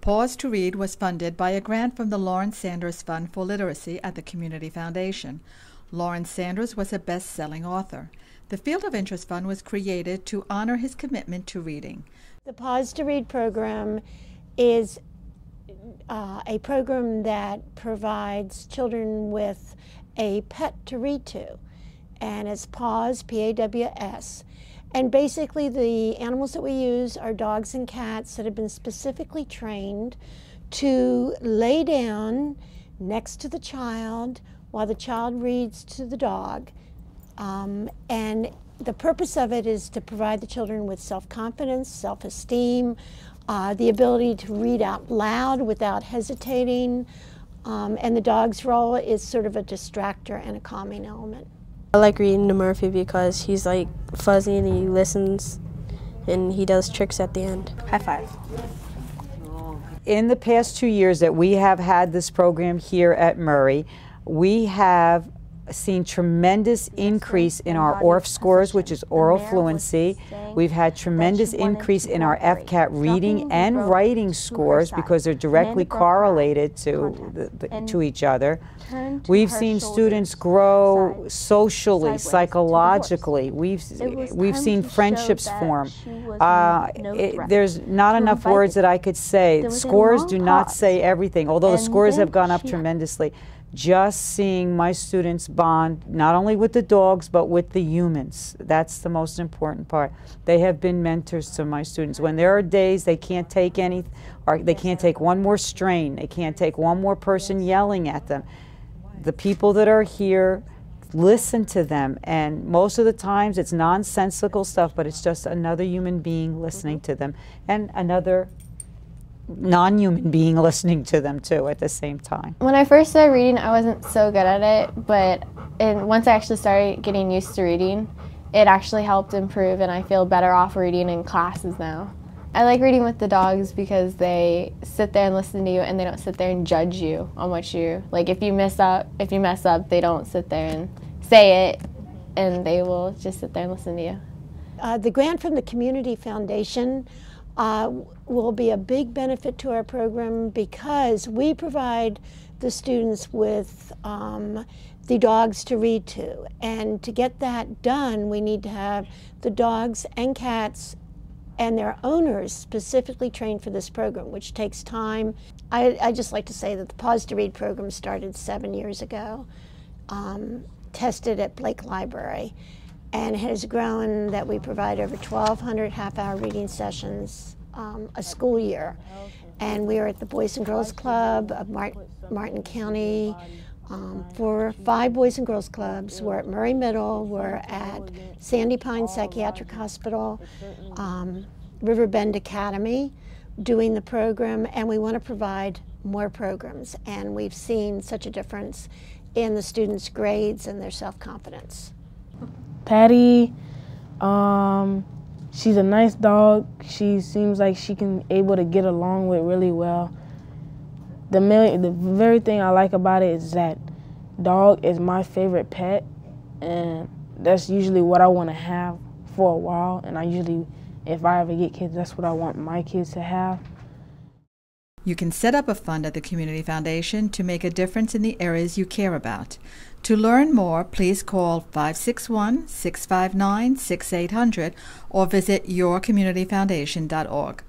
Paws to Read was funded by a grant from the Lawrence Sanders Fund for Literacy at the Community Foundation. Lawrence Sanders was a best-selling author. The Field of Interest Fund was created to honor his commitment to reading. The Paws to Read program is a program that provides children with a pet to read to, and it's Paws, P-A-W-S. And basically the animals that we use are dogs and cats that have been specifically trained to lay down next to the child while the child reads to the dog. And the purpose of it is to provide the children with self-confidence, self-esteem, the ability to read out loud without hesitating, and the dog's role is sort of a distractor and a calming element. I like reading to Murphy because he's like fuzzy and he listens and he does tricks at the end. High five. In the past 2 years that we have had this program here at Murray, we have seen tremendous increase in our ORF scores, which is oral fluency. We've had tremendous increase in our FCAT reading and writing scores because they're directly correlated to each other. We've seen students grow socially, psychologically. We've seen friendships form. There's not enough words that I could say. The scores do not say everything, although the scores have gone up tremendously. Just seeing my students bond, not only with the dogs, but with the humans. That's the most important part. They have been mentors to my students. When there are days they can't take any, or they can't take one more strain, they can't take one more person yelling at them, the people that are here listen to them, and most of the times it's nonsensical stuff, but it's just another human being listening to them, and another non-human being listening to them too at the same time. When I first started reading, I wasn't so good at it, but once I actually started getting used to reading, it actually helped improve, and I feel better off reading in classes now. I like reading with the dogs because they sit there and listen to you, and they don't sit there and judge you on what you, like if you mess up, they don't sit there and say it, and they will just sit there and listen to you. The grant from the Community Foundation will be a big benefit to our program because we provide the students with the dogs to read to. And to get that done, we need to have the dogs and cats and their owners specifically trained for this program, which takes time. I just like to say that the Paws to Read program started 7 years ago, tested at Blake Library, and has grown that we provide over 1,200 half-hour reading sessions a school year. And we are at the Boys and Girls Club of Martin County for 5 Boys and Girls Clubs. We're at Murray Middle, we're at Sandy Pine Psychiatric Hospital, Riverbend Academy doing the program, and we want to provide more programs. And we've seen such a difference in the students' grades and their self-confidence. Patty, she's a nice dog. She seems like she can able to get along with really well. The very thing I like about it is that dog is my favorite pet, and that's usually what I want to have for a while. And I usually, if I ever get kids, that's what I want my kids to have. You can set up a fund at the Community Foundation to make a difference in the areas you care about. To learn more, please call 561-659-6800 or visit yourcommunityfoundation.org.